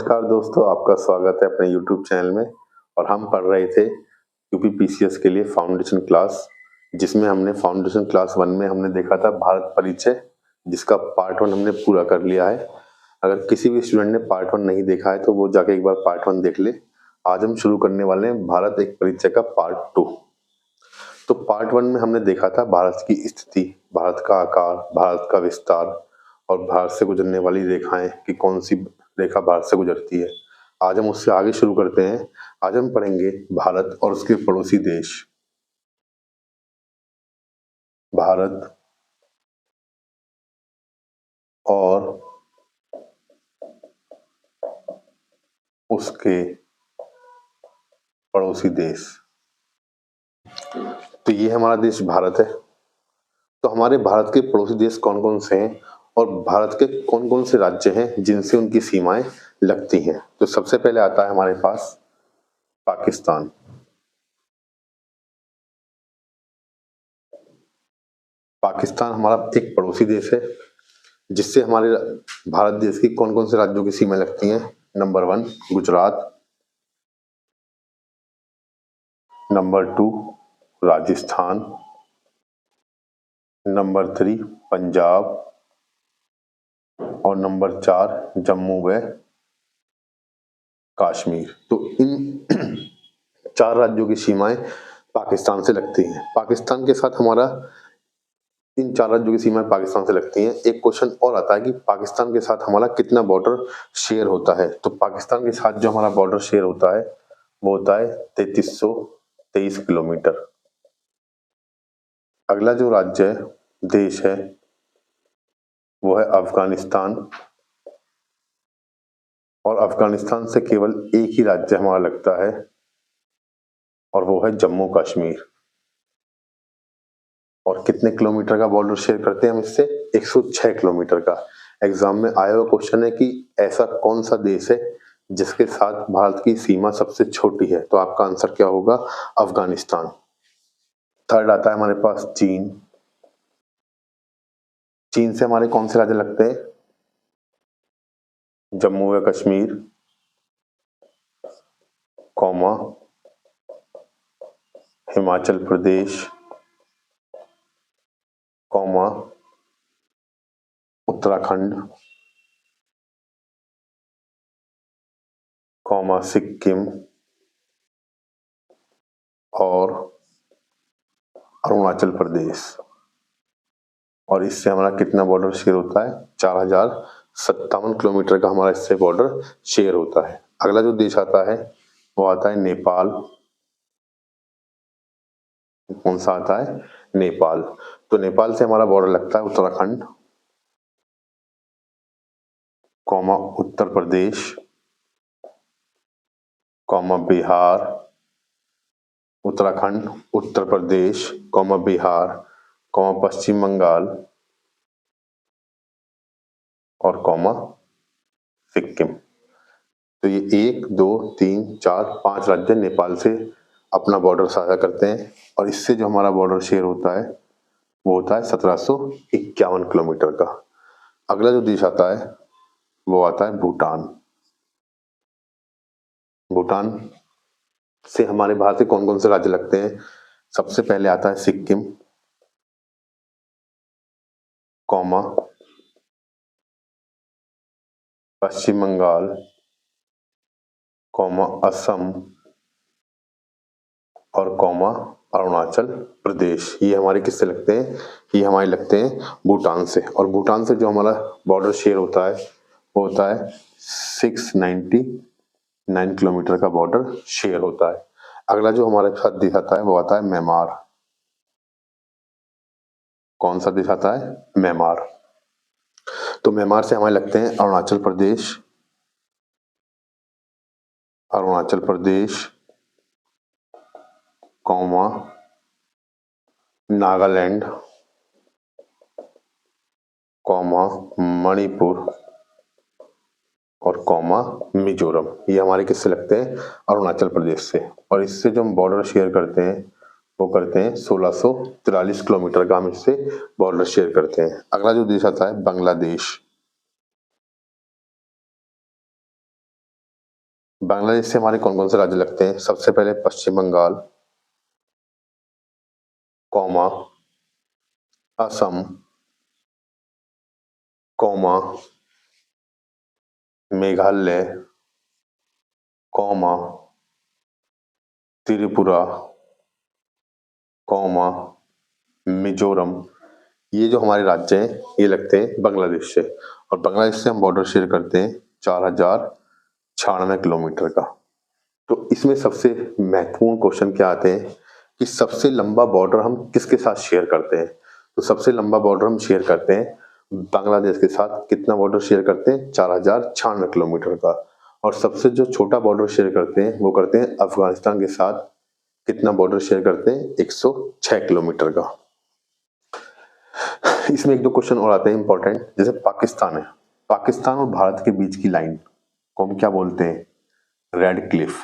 नमस्कार दोस्तों, आपका स्वागत है अपने यूट्यूब चैनल में। और हम पढ़ रहे थे यूपीपीसीएस के लिए फाउंडेशन क्लास, जिसमें हमने फाउंडेशन क्लास 1 में हमने देखा था भारत परिचय, जिसका पार्ट 1 हमने पूरा कर लिया है। अगर किसी भी स्टूडेंट ने पार्ट 1 नहीं देखा है तो वो जाके एक बार पार्ट 1 देख ले। आज हम शुरू करने वाले हैं भारत एक परिचय का पार्ट 2। तो पार्ट 1 में हमने देखा था भारत की स्थिति, भारत का आकार, भारत का विस्तार और भारत से गुजरने वाली रेखाएं कि कौन सी रेखा भारत से गुजरती है। आज हम उससे आगे शुरू करते हैं। आज हम पढ़ेंगे भारत और उसके पड़ोसी देश। भारत और उसके पड़ोसी देश। तो ये हमारा देश भारत है। तो हमारे भारत के पड़ोसी देश कौन कौन से हैं और भारत के कौन कौन से राज्य हैं जिनसे उनकी सीमाएं लगती हैं। तो सबसे पहले आता है हमारे पास पाकिस्तान। पाकिस्तान हमारा एक पड़ोसी देश है जिससे हमारे भारत देश की कौन कौन से राज्यों की सीमाएं लगती हैं। Number 1 Gujarat, number 2 Rajasthan, number 3 Punjab और नंबर 4 जम्मू व कश्मीर। तो इन 4 राज्यों की सीमाएं पाकिस्तान से लगती हैं। पाकिस्तान के साथ हमारा इन 4 राज्यों की सीमाएं पाकिस्तान से लगती हैं। एक क्वेश्चन और आता है कि पाकिस्तान के साथ हमारा कितना बॉर्डर शेयर होता है। तो पाकिस्तान के साथ जो हमारा बॉर्डर शेयर होता है वो होता है 3323 किलोमीटर। अगला जो राज्य है, देश है, वो है अफगानिस्तान। और अफगानिस्तान से केवल एक ही राज्य हमारा लगता है और वो है जम्मू कश्मीर। और कितने किलोमीटर का बॉर्डर शेयर करते हैं हम इससे? 106 किलोमीटर का। एग्जाम में आया हुआ क्वेश्चन है कि ऐसा कौन सा देश है जिसके साथ भारत की सीमा सबसे छोटी है। तो आपका आंसर क्या होगा? अफगानिस्तान। थर्ड आता है हमारे पास चीन। चीन से हमारे कौन से राज्य लगते हैं? जम्मू व Kashmir, comma Himachal Pradesh, comma Uttarakhand, comma Sikkim और अरुणाचल प्रदेश। और इससे हमारा कितना बॉर्डर शेयर होता है? 4057 किलोमीटर का हमारा इससे बॉर्डर शेयर होता है। अगला जो देश आता है वो आता है नेपाल। कौन सा आता है? नेपाल। तो नेपाल से हमारा बॉर्डर लगता है Uttarakhand, comma Uttar Pradesh, comma Bihar, Uttarakhand, Uttar Pradesh, comma Bihar, comma पश्चिम बंगाल और कौमा सिक्किम। तो ये 1 2 3 4 5 राज्य नेपाल से अपना बॉर्डर साझा करते हैं। और इससे जो हमारा बॉर्डर शेयर होता है वो होता है 1751 किलोमीटर का। अगला जो देश आता है वो आता है भूटान। भूटान से हमारे भारत के कौन कौन से राज्य लगते हैं? सबसे पहले आता है सिक्किम, कौमा पश्चिम बंगाल, कौमा असम और कौमा अरुणाचल प्रदेश। ये हमारे किससे लगते हैं? ये हमारे लगते हैं भूटान से। और भूटान से जो हमारा बॉर्डर शेयर होता है वो होता है 699 किलोमीटर का बॉर्डर शेयर होता है। अगला जो हमारे साथ देश आता है वो आता है म्यांमार। कौन सा देश आता है? म्यांमार। तो म्यांमार से हमारे लगते हैं अरुणाचल प्रदेश, अरुणाचल प्रदेश, कौमा नागालैंड, कौमा मणिपुर और कौमा मिजोरम। ये हमारे किससे लगते हैं? अरुणाचल प्रदेश से। और इससे जो हम बॉर्डर शेयर करते हैं वो करते हैं 1643 किलोमीटर का हम इससे बॉर्डर शेयर करते हैं। अगला जो देश आता है बांग्लादेश। बांग्लादेश से हमारे कौन कौन से राज्य लगते हैं? सबसे पहले Paschim Bangal, comma, Assam, comma, Meghalaya, comma, Tripura, comma, Mizoram. ये जो हमारे राज्य हैं ये लगते हैं बांग्लादेश से, और बांग्लादेश से हम बॉर्डर शेयर करते हैं 4096 किलोमीटर का। तो इसमें सबसे महत्वपूर्ण क्वेश्चन क्या आते हैं कि सबसे लंबा बॉर्डर हम किसके साथ शेयर करते हैं? तो सबसे लंबा बॉर्डर हम शेयर करते हैं बांग्लादेश के साथ। कितना बॉर्डर शेयर करते हैं? 4096 किलोमीटर का। और सबसे जो छोटा बॉर्डर शेयर करते हैं वो करते हैं अफगानिस्तान के साथ। कितना बॉर्डर शेयर करते हैं? 106 किलोमीटर का। इसमें एक दो क्वेश्चन और आते हैं इंपॉर्टेंट, जैसे पाकिस्तान है। पाकिस्तान और भारत के बीच की लाइन को हम क्या बोलते हैं? Red Cliff.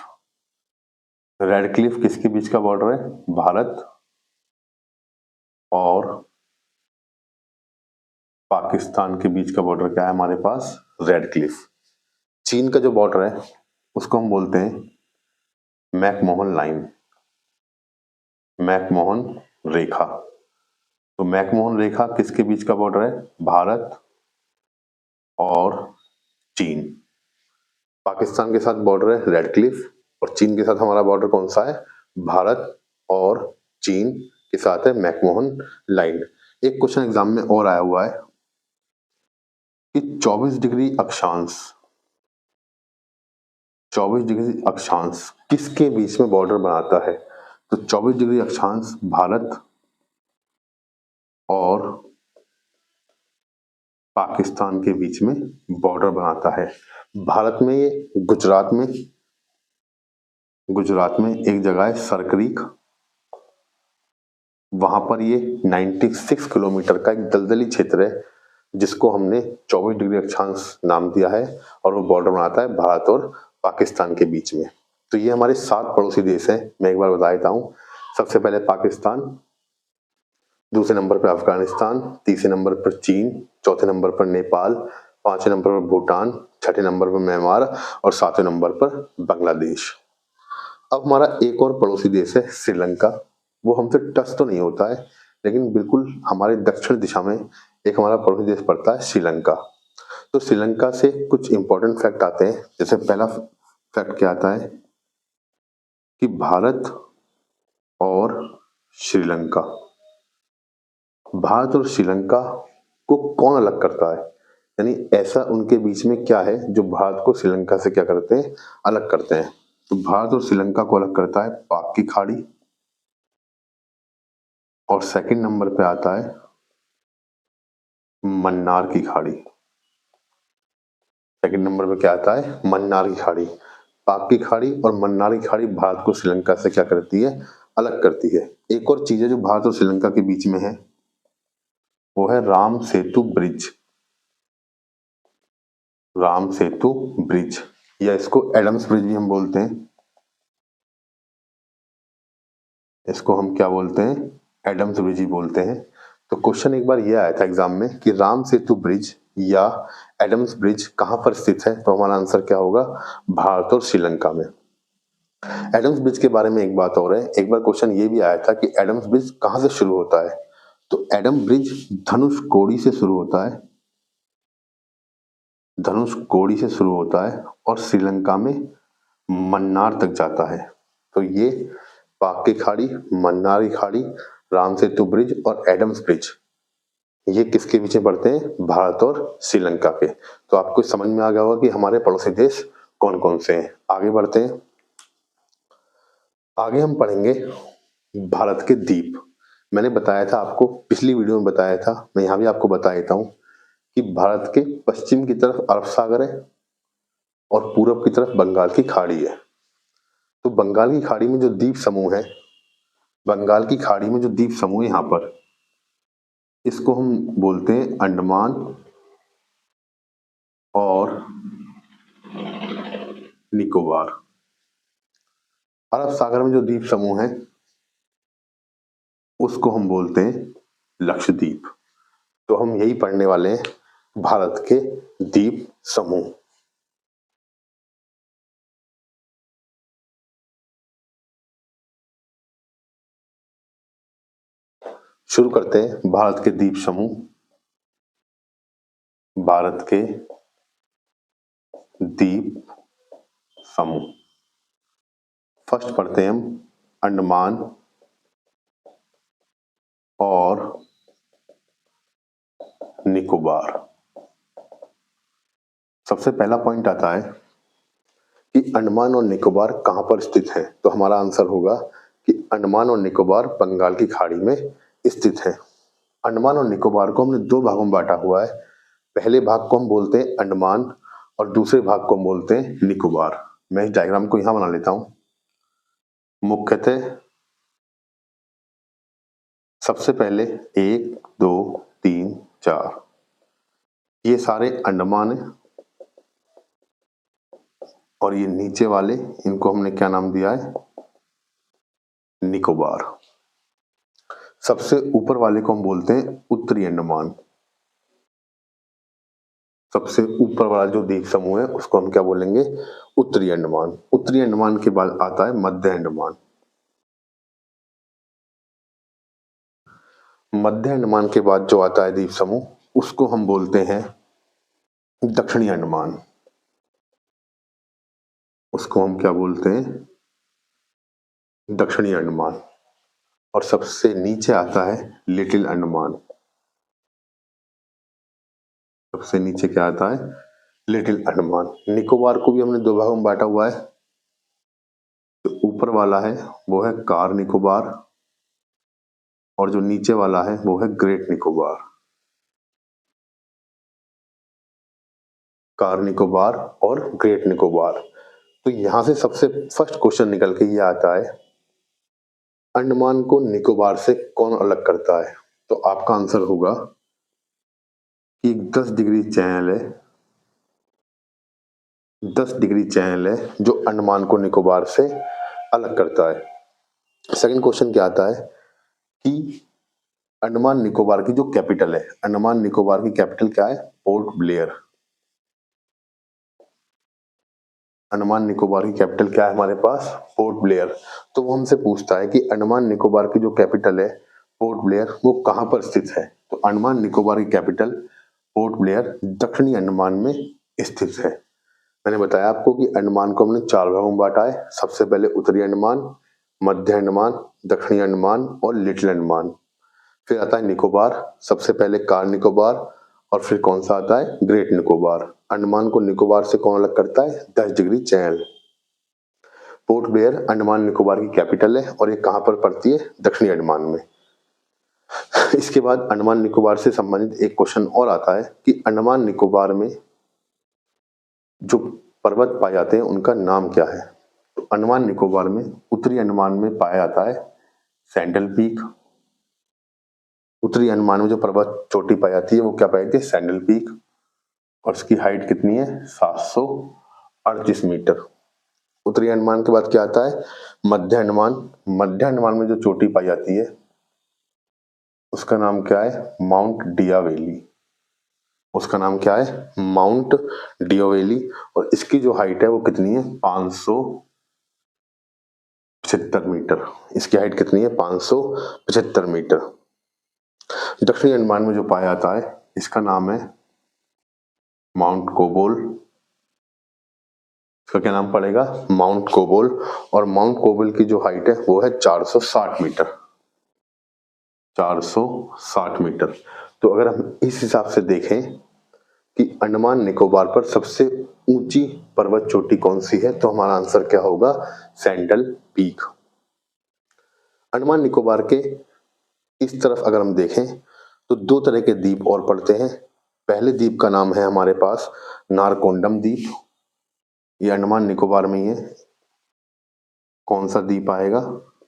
रेड क्लिफ किसके बीच का बॉर्डर है? भारत और पाकिस्तान के बीच का बॉर्डर क्या है हमारे पास? Red Cliff. चीन का जो बॉर्डर है उसको हम बोलते हैं मैकमोहन लाइन, मैकमोहन रेखा। तो मैकमोहन रेखा किसके बीच का बॉर्डर है? भारत और चीन। पाकिस्तान के साथ बॉर्डर है रेड क्लिफ, और चीन के साथ हमारा बॉर्डर कौन सा है? भारत और चीन के साथ है मैकमोहन लाइन। एक क्वेश्चन एग्जाम में और आया हुआ है कि 24 डिग्री अक्षांश, 24 डिग्री अक्षांश किसके बीच में बॉर्डर बनाता है? तो 24 डिग्री अक्षांश भारत और पाकिस्तान के बीच में बॉर्डर बनाता है। भारत में ये गुजरात में एक जगह है सरक्रीक, वहां पर ये 96 किलोमीटर का एक दलदली क्षेत्र है जिसको हमने 24 डिग्री अक्षांश नाम दिया है, और वो बॉर्डर बनाता है भारत और पाकिस्तान के बीच में। तो ये हमारे 7 पड़ोसी देश हैं, मैं एक बार बता देता हूँ। सबसे पहले पाकिस्तान, दूसरे नंबर पर अफगानिस्तान, तीसरे नंबर पर चीन, चौथे नंबर पर नेपाल, पांचवें नंबर पर भूटान, छठे नंबर पर म्यांमार और सातवें नंबर पर बांग्लादेश। अब हमारा एक और पड़ोसी देश है श्रीलंका। वो हमसे टच तो नहीं होता है, लेकिन बिल्कुल हमारे दक्षिण दिशा में एक हमारा पड़ोसी देश पड़ता है श्रीलंका। तो श्रीलंका से कुछ इंपॉर्टेंट फैक्ट आते हैं। जैसे पहला फैक्ट क्या आता है कि भारत और श्रीलंका, भारत और श्रीलंका को कौन अलग करता है? यानी ऐसा उनके बीच में क्या है जो भारत को श्रीलंका से क्या करते हैं? अलग करते हैं। तो भारत और श्रीलंका को अलग करता है पाक की खाड़ी, और सेकंड नंबर पे आता है मन्नार की खाड़ी। सेकंड नंबर पे क्या आता है? मन्नार की खाड़ी। पाक की खाड़ी और मन्नार की खाड़ी भारत को श्रीलंका से क्या करती है? अलग करती है। एक और चीज है जो भारत और श्रीलंका के बीच में है, वो है राम सेतु ब्रिज। राम सेतु ब्रिज, या इसको एडम्स ब्रिज भी हम बोलते हैं। इसको हम क्या बोलते हैं? एडम्स ब्रिज ही बोलते हैं। तो क्वेश्चन एक बार ये आया था एग्जाम में कि राम सेतु ब्रिज या एडम्स ब्रिज कहां पर स्थित है? तो हमारा आंसर क्या होगा? भारत और श्रीलंका में। एडम्स ब्रिज के बारे में एक बात और है, एक बार क्वेश्चन ये भी आया था कि एडम्स ब्रिज कहां से शुरू होता है? तो एडम ब्रिज धनुषकोडी से शुरू होता है, धनुषकोडी से शुरू होता है और श्रीलंका में मन्नार तक जाता है। तो ये पाक की खाड़ी, मन्नार की खाड़ी, राम सेतु ब्रिज और एडम्स ब्रिज, ये किसके बीच में पड़ते हैं? भारत और श्रीलंका के। तो आपको समझ में आ गया होगा कि हमारे पड़ोसी देश कौन कौन से हैं। आगे बढ़ते हैं। आगे हम पढ़ेंगे भारत के द्वीप। मैंने बताया था आपको, पिछली वीडियो में बताया था, मैं यहाँ भी आपको बता देता हूँ कि भारत के पश्चिम की तरफ अरब सागर है और पूरब की तरफ बंगाल की खाड़ी है। तो बंगाल की खाड़ी में जो द्वीप समूह है, बंगाल की खाड़ी में जो द्वीप समूह है यहाँ पर, इसको हम बोलते हैं अंडमान और निकोबार। अरब सागर में जो द्वीप समूह है उसको हम बोलते हैं लक्षद्वीप। तो हम यही पढ़ने वाले हैं, भारत के द्वीप समूह। शुरू करते हैं भारत के द्वीप समूह। भारत के द्वीप समूह। फर्स्ट पढ़ते हैं हम अंडमान और निकोबार। सबसे पहला पॉइंट आता है कि अंडमान और निकोबार कहां पर स्थित है। तो हमारा आंसर होगा कि अंडमान और निकोबार बंगाल की खाड़ी में स्थित है। अंडमान और निकोबार को हमने दो भागों में बांटा हुआ है। पहले भाग को हम बोलते हैं अंडमान और दूसरे भाग को हम बोलते हैं निकोबार। मैं इस डायग्राम को यहां बना लेता हूं। मुख्यतः सबसे पहले 1 2 3 4 ये सारे अंडमान है और ये नीचे वाले इनको हमने क्या नाम दिया है, निकोबार। सबसे ऊपर वाले को हम बोलते हैं उत्तरी अंडमान। सबसे ऊपर वाला जो द्वीप समूह है उसको हम क्या बोलेंगे, उत्तरी अंडमान। उत्तरी अंडमान के बाद आता है मध्य अंडमान। मध्य अंडमान के बाद जो आता है द्वीप समूह उसको हम बोलते हैं दक्षिणी अंडमान। उसको हम क्या बोलते हैं, दक्षिणी अंडमान। और सबसे नीचे आता है लिटिल अंडमान। सबसे नीचे क्या आता है, लिटिल अंडमान। निकोबार को भी हमने दो भागों में बांटा हुआ है। तो ऊपर वाला है वो है कार निकोबार और जो नीचे वाला है वो है ग्रेट निकोबार। कार निकोबार और ग्रेट निकोबार। तो यहां से सबसे फर्स्ट क्वेश्चन निकल के ये आता है, अंडमान को निकोबार से कौन अलग करता है। तो आपका आंसर होगा कि 10 डिग्री चैनल है। 10 डिग्री चैनल है जो अंडमान को निकोबार से अलग करता है। सेकंड क्वेश्चन क्या आता है कि अंडमान निकोबार की जो कैपिटल है, अंडमान निकोबार की कैपिटल क्या है, पोर्ट ब्लेयर। अंडमान निकोबार की कैपिटल क्या है हमारे पास, पोर्ट ब्लेयर। तो वो हमसे पूछता है कि अंडमान निकोबार की जो कैपिटल है पोर्ट ब्लेयर वो कहां पर स्थित है। तो अंडमान निकोबार की कैपिटल पोर्ट ब्लेयर दक्षिणी अंडमान में स्थित है। मैंने बताया आपको कि अंडमान को हमने चार भागों में बांटा है। सबसे पहले उत्तरी अंडमान, मध्य अंडमान, दक्षिणी अंडमान और लिटिल अंडमान। फिर आता है निकोबार। सबसे पहले कार निकोबार और फिर कौन सा आता है, ग्रेट निकोबार। अंडमान को निकोबार से कौन अलग करता है, 10 degree channel. Port Blair Andaman Nicobar की कैपिटल है और ये कहां पर पड़ती है, दक्षिणी अंडमान में। इसके बाद अंडमान निकोबार से संबंधित एक क्वेश्चन और आता है कि अंडमान निकोबार में जो पर्वत पाए जाते हैं उनका नाम क्या है। तो अंडमान निकोबार में उत्तरी अंडमान में पाया जाता है सैंडल पीक। उत्तरी अंडमान में जो पर्वत चोटी पाई जाती है वो क्या पाई जाती है, सैंडल पीक। और उसकी हाइट कितनी है, 738 मीटर। उत्तरी अंडमान के बाद क्या आता है, मध्य अंडमान। मध्य अंडमान में जो चोटी पाई जाती है उसका नाम क्या है, माउंट डियावेली। उसका नाम क्या है, माउंट डियावेली। और इसकी जो हाइट है वो कितनी है, 575 मीटर। इसकी हाइट कितनी है, 575 मीटर। दक्षिणी अंडमान में जो पाया जाता है इसका नाम है माउंट कोबोल। इसका क्या नाम पड़ेगा, माउंट कोबोल। और माउंट कोबोल की जो हाइट है वो है 460 मीटर। 460 मीटर। तो अगर हम इस हिसाब से देखें कि अंडमान निकोबार पर सबसे ऊंची पर्वत चोटी कौन सी है, तो हमारा आंसर क्या होगा, सैंडल पीक। अंडमान निकोबार के इस तरफ अगर हम देखें तो दो तरह के द्वीप और पड़ते हैं। पहले द्वीप का नाम है हमारे पास नारकोंडम द्वीप। ये अंडमान निकोबार में ही है। कौन सा द्वीप आएगा,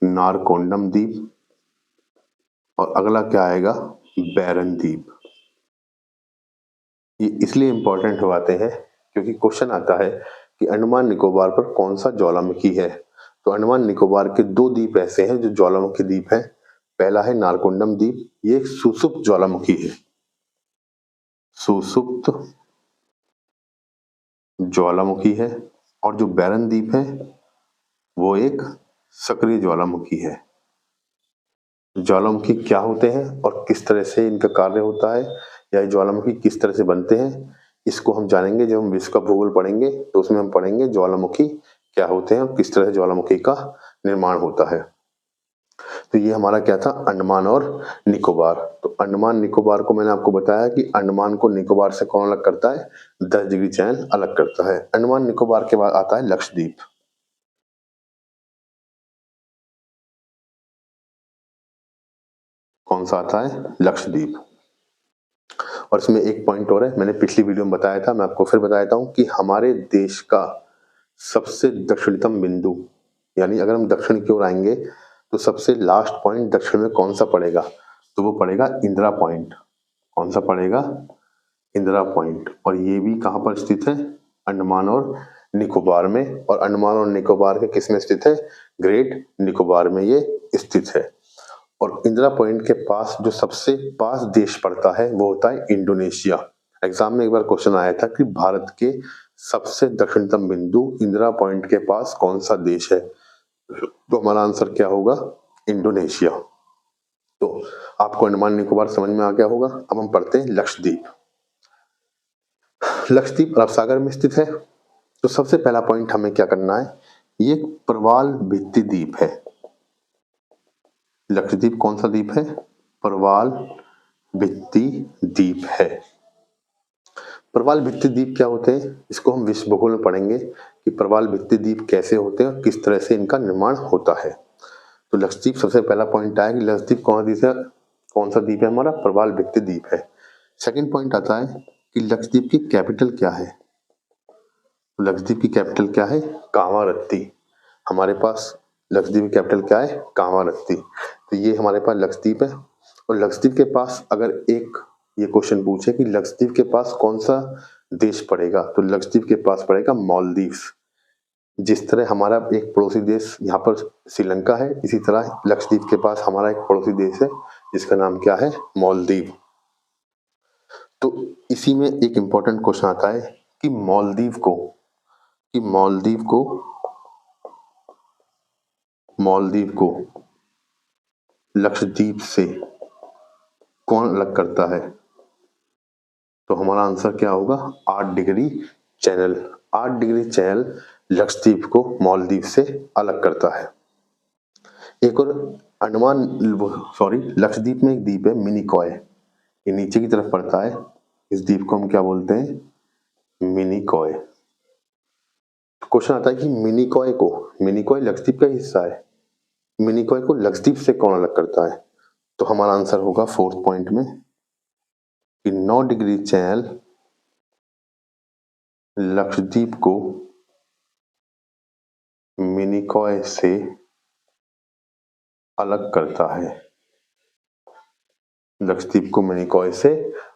नारकोंडम द्वीप। और अगला क्या आएगा, बैरन द्वीप। ये इसलिए इंपॉर्टेंट हो आते हैं क्योंकि क्वेश्चन आता है कि अंडमान निकोबार पर कौन सा ज्वालामुखी है। तो अंडमान निकोबार के दो द्वीप ऐसे हैं जो ज्वालामुखी द्वीप हैं। पहला है नारकोंडम द्वीप, ये एक सुसुप्त ज्वालामुखी है। सुसुप्त ज्वालामुखी है। और जो बैरन द्वीप है वो एक सक्रिय ज्वालामुखी है। ज्वालामुखी क्या होते हैं और किस तरह से इनका कार्य होता है, या ये ज्वालामुखी किस तरह से बनते हैं, इसको हम जानेंगे जब हम विश्व का भूगोल पढ़ेंगे। तो उसमें हम पढ़ेंगे ज्वालामुखी क्या होते हैं और किस तरह से ज्वालामुखी का निर्माण होता है। तो ये हमारा क्या था, अंडमान और निकोबार। तो अंडमान निकोबार को मैंने आपको बताया कि अंडमान को निकोबार से कौन अलग करता है, 10 डिग्री चैनल अलग करता है। अंडमान निकोबार के बाद आता है लक्षद्वीप। कौन सा आता है, लक्षद्वीप। और इसमें एक पॉइंट और है, मैंने पिछली वीडियो में बताया था, मैं आपको फिर बता देता हूँ कि हमारे देश का सबसे दक्षिणतम बिंदु, यानी अगर हम दक्षिण की ओर आएंगे तो सबसे लास्ट पॉइंट दक्षिण में कौन सा पड़ेगा, तो वो पड़ेगा इंदिरा पॉइंट। कौन सा पड़ेगा, इंदिरा पॉइंट। और ये भी कहाँ पर स्थित है, अंडमान और निकोबार में। और अंडमान और निकोबार के किस में स्थित है, ग्रेट निकोबार में ये स्थित है। और इंदिरा पॉइंट के पास जो सबसे पास देश पड़ता है वो होता है इंडोनेशिया। एग्जाम में एक बार क्वेश्चन आया था कि भारत के सबसे दक्षिणतम बिंदु इंदिरा पॉइंट के पास कौन सा देश है, तो हमारा आंसर क्या होगा, इंडोनेशिया। तो आपको अंडमान निकोबार समझ में आ गया होगा। अब हम पढ़ते हैं लक्षद्वीप। लक्षद्वीप अरब सागर में स्थित है। तो सबसे पहला पॉइंट हमें क्या करना है, ये एक प्रवाल भित्ति द्वीप है। लक्षद्वीप कौन सा द्वीप है, प्रवाल भित्ति द्वीप है। प्रवाल भित्ति द्वीप क्या होते हैं, इसको हम विश्व भूगोल में पढ़ेंगे कि प्रवाल भित्ति द्वीप कैसे होते हैं और किस तरह से इनका निर्माण होता है। तो लक्षद्वीप सबसे पहला पॉइंट आया कि लक्षद्वीप कौन सा द्वीप है, हमारा प्रवाल भित्ति द्वीप है। सेकंड पॉइंट आता है कि लक्षद्वीप की कैपिटल क्या है। तो लक्षद्वीप की कैपिटल क्या है, कावारत्ती। हमारे पास लक्षद्वीप की कैपिटल क्या है, कावारत्ती। तो ये हमारे पास लक्षद्वीप है। और लक्षद्वीप के पास अगर एक ये क्वेश्चन पूछे कि लक्षद्वीप के पास कौन सा देश पड़ेगा, तो लक्षद्वीप के पास पड़ेगा मालदीव्स। जिस तरह हमारा एक पड़ोसी देश यहाँ पर श्रीलंका है, इसी तरह लक्षद्वीप के पास हमारा एक पड़ोसी देश है जिसका नाम क्या है, मालदीव। तो इसी में एक इंपॉर्टेंट क्वेश्चन आता है कि मालदीव को लक्षद्वीप से कौन अलग करता है। तो हमारा आंसर क्या होगा, 8 degree channel. 8 degree channel Lakshadweep को मालदीव से अलग करता है। एक और लक्षद्वीप में एक द्वीप है मिनिकॉय, ये नीचे की तरफ पड़ता है। इस द्वीप को हम क्या बोलते हैं, मिनिकॉय। क्वेश्चन आता है कि मिनिकॉय लक्षद्वीप का हिस्सा है, मिनिकॉय को लक्षद्वीप से कौन अलग करता है। तो हमारा आंसर होगा फोर्थ पॉइंट में कि 9 डिग्री चैनल लक्षद्वीप को मिनिकॉय से अलग करता है, लक्षद्वीप को मिनिकॉय से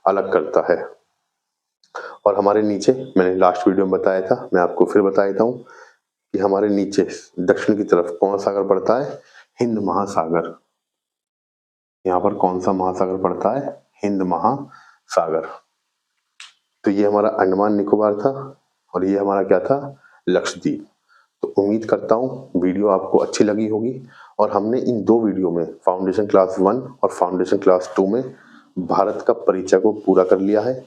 अलग करता है। और हमारे नीचे मैंने लास्ट वीडियो में बताया था, मैं आपको फिर बता देता हूँ कि हमारे नीचे दक्षिण की तरफ कौन सा सागर पड़ता है, हिंद महासागर। यहाँ पर कौन सा महासागर पड़ता है, हिंद महासागर। तो ये हमारा अंडमान निकोबार था और ये हमारा क्या था, लक्षद्वीप। तो उम्मीद करता हूँ वीडियो आपको अच्छी लगी होगी। और हमने इन 2 वीडियो में फाउंडेशन क्लास 1 और फाउंडेशन क्लास 2 में भारत का परिचय को पूरा कर लिया है।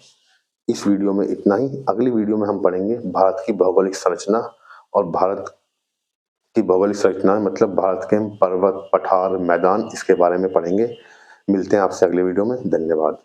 इस वीडियो में इतना ही। अगली वीडियो में हम पढ़ेंगे भारत की भौगोलिक संरचना, और भारत की भौगोलिक संरचना मतलब भारत के पर्वत, पठार, मैदान, इसके बारे में पढ़ेंगे। मिलते हैं आपसे अगले वीडियो में। धन्यवाद।